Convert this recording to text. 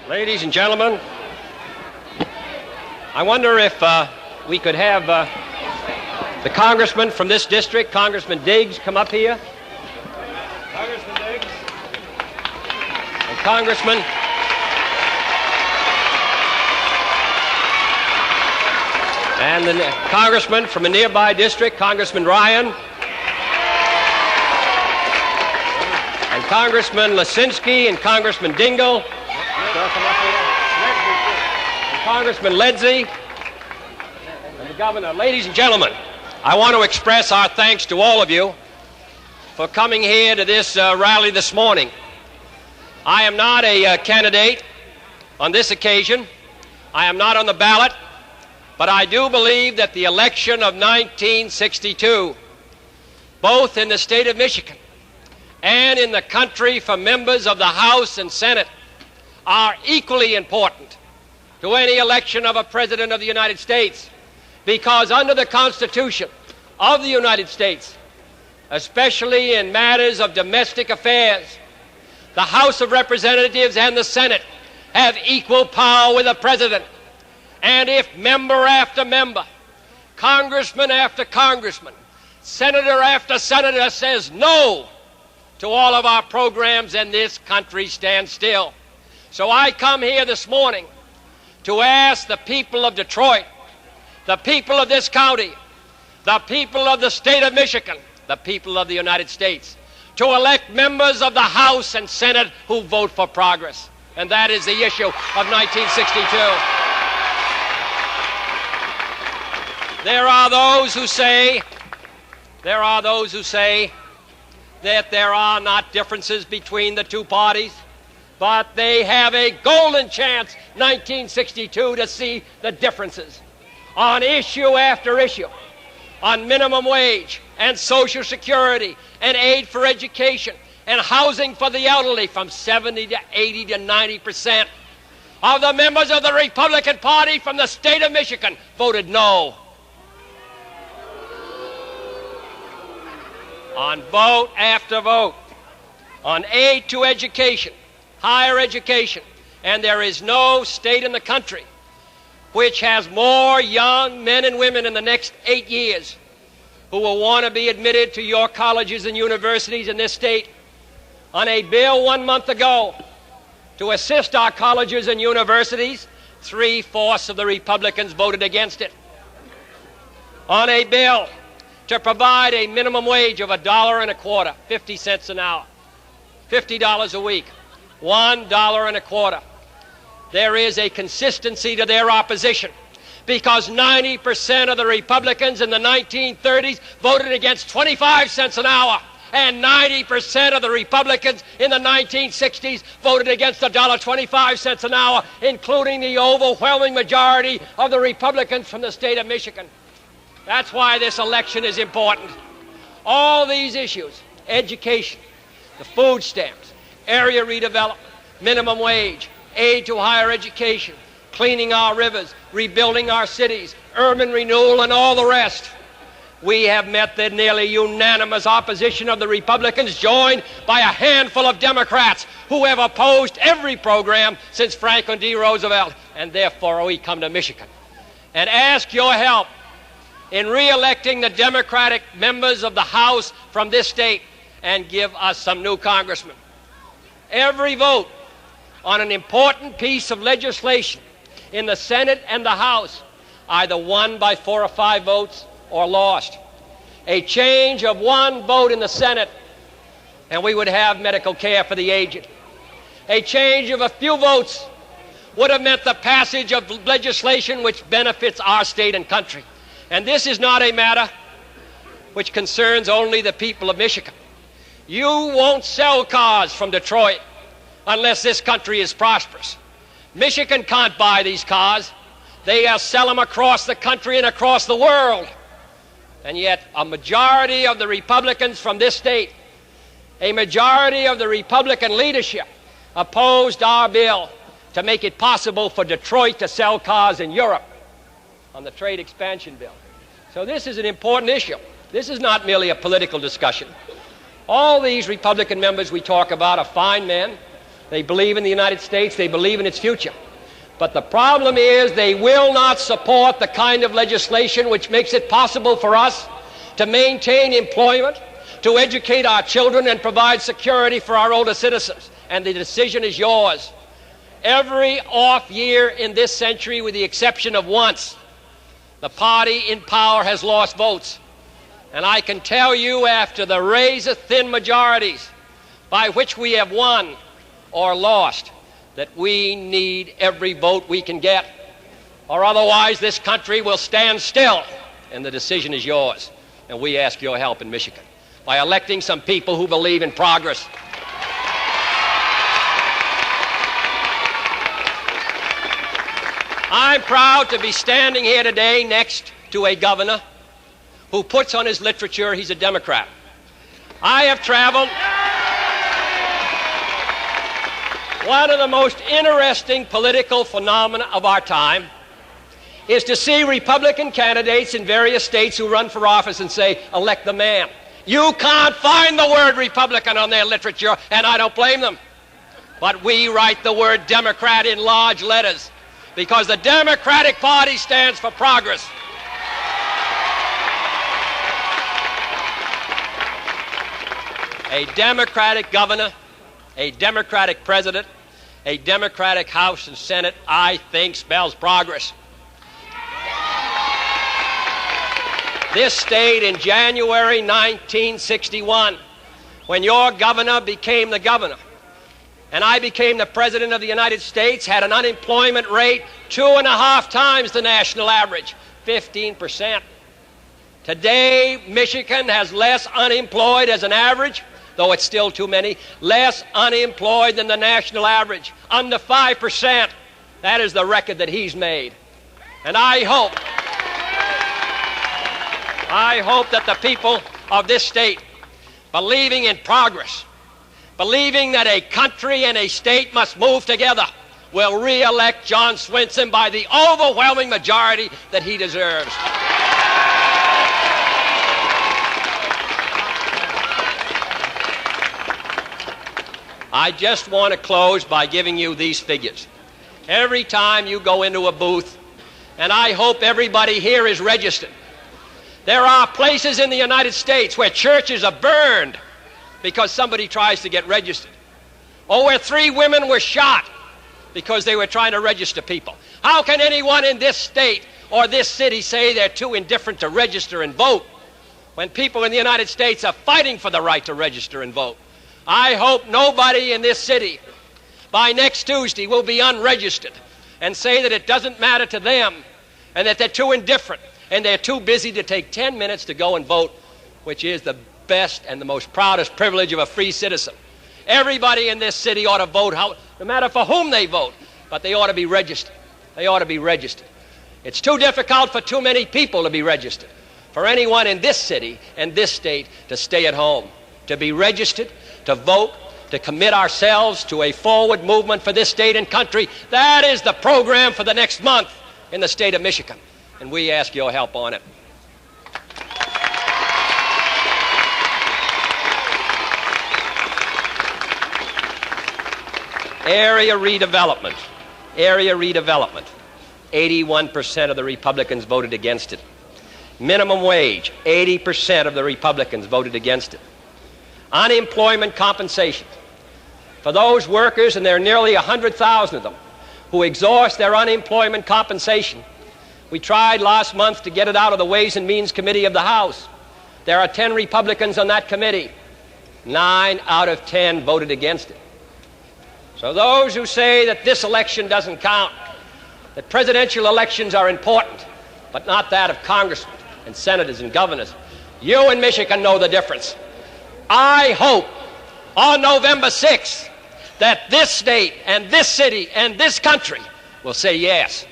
Ladies and gentlemen, I wonder if we could have the congressman from this district, Congressman Diggs, come up here. Congressman Diggs. And Congressman. And the congressman from a nearby district, Congressman Ryan. And Congressman Lisinski and Congressman Dingell. And Congressman Ledzy. And the governor. Ladies and gentlemen, I want to express our thanks to all of you for coming here to this rally this morning. I am not a candidate on this occasion. I am not on the ballot. But I do believe that the election of 1962, both in the state of Michigan and in the country for members of the House and Senate, are equally important to any election of a President of the United States, because under the Constitution of the United States, especially in matters of domestic affairs, the House of Representatives and the Senate have equal power with the President. And if member after member, congressman after congressman, senator after senator says no to all of our programs, then this country stands still. So I come here this morning to ask the people of Detroit, the people of this county, the people of the state of Michigan, the people of the United States, to elect members of the House and Senate who vote for progress. And that is the issue of 1962. There are those who say that there are not differences between the two parties, but they have a golden chance, 1962, to see the differences on issue after issue, on minimum wage and Social Security and aid for education and housing for the elderly. From 70 to 80 to 90% of the members of the Republican Party from the state of Michigan voted no. On vote after vote, on aid to education, higher education, and there is no state in the country which has more young men and women in the next 8 years who will want to be admitted to your colleges and universities in this state. On a bill 1 month ago to assist our colleges and universities, 3/4 of the Republicans voted against it. On a bill to provide a minimum wage of $1.25, 50 cents an hour, $50 a week, $1.25. There is a consistency to their opposition because 90% of the Republicans in the 1930s voted against 25 cents an hour, and 90% of the Republicans in the 1960s voted against $1.25 an hour, including the overwhelming majority of the Republicans from the state of Michigan. That's why this election is important. All these issues, education, the food stamps, area redevelopment, minimum wage, aid to higher education, cleaning our rivers, rebuilding our cities, urban renewal, and all the rest. We have met the nearly unanimous opposition of the Republicans, joined by a handful of Democrats who have opposed every program since Franklin D. Roosevelt. And therefore, we come to Michigan and ask your help in re-electing the Democratic members of the House from this state and give us some new congressmen. Every vote on an important piece of legislation in the Senate and the House either won by 4 or 5 votes or lost. A change of 1 vote in the Senate and we would have medical care for the aged. A change of a few votes would have meant the passage of legislation which benefits our state and country. And this is not a matter which concerns only the people of Michigan. You won't sell cars from Detroit unless this country is prosperous. Michigan can't buy these cars. They sell them across the country and across the world. And yet a majority of the Republicans from this state, a majority of the Republican leadership opposed our bill to make it possible for Detroit to sell cars in Europe on the trade expansion bill. So this is an important issue. This is not merely a political discussion. All these Republican members we talk about are fine men They believe in the United States. They believe in its future. But the problem is they will not support the kind of legislation which makes it possible for us to maintain employment, to educate our children, and provide security for our older citizens. And the decision is yours. Every off year in this century, with the exception of once, the party in power has lost votes. And I can tell you, after the razor-thin majorities by which we have won or lost, that we need every vote we can get, or otherwise this country will stand still. And the decision is yours. And we ask your help in Michigan by electing some people who believe in progress. I'm proud to be standing here today next to a governor who puts on his literature he's a Democrat. I have traveled. One of the most interesting political phenomena of our time is to see Republican candidates in various states who run for office and say, elect the man. You can't find the word Republican on their literature, and I don't blame them. But we write the word Democrat in large letters because the Democratic Party stands for progress. A Democratic governor, a Democratic president, a Democratic House and Senate, I think, spells progress. This state in January 1961, when your governor became the governor and I became the President of the United States, had an unemployment rate 2.5 times the national average, 15%. Today, Michigan has less unemployed as an average, though it's still too many, less unemployed than the national average, under 5%. That is the record that he's made. And I hope that the people of this state, believing in progress, believing that a country and a state must move together, will re-elect John Swenson by the overwhelming majority that he deserves. I just want to close by giving you these figures. Every time you go into a booth, and I hope everybody here is registered, there are places in the United States where churches are burned because somebody tries to get registered, or where 3 women were shot because they were trying to register people. How can anyone in this state or this city say they're too indifferent to register and vote when people in the United States are fighting for the right to register and vote? I hope nobody in this city by next Tuesday will be unregistered and say that it doesn't matter to them and that they're too indifferent and they're too busy to take 10 minutes to go and vote, which is the best and the most proudest privilege of a free citizen. Everybody in this city ought to vote, no matter for whom they vote, but they ought to be registered. They ought to be registered. It's too difficult for too many people to be registered. For anyone in this city and this state to stay at home, to be registered, to vote, to commit ourselves to a forward movement for this state and country. That is the program for the next month in the state of Michigan, and we ask your help on it. Area redevelopment. Area redevelopment. 81% of the Republicans voted against it. Minimum wage. 80% of the Republicans voted against it. Unemployment compensation. For those workers, and there are nearly 100,000 of them, who exhaust their unemployment compensation, we tried last month to get it out of the Ways and Means Committee of the House. There are 10 Republicans on that committee. 9 out of 10 voted against it. So those who say that this election doesn't count, that presidential elections are important, but not that of congressmen and senators and governors, you in Michigan know the difference. I hope on November 6th that this state and this city and this country will say yes.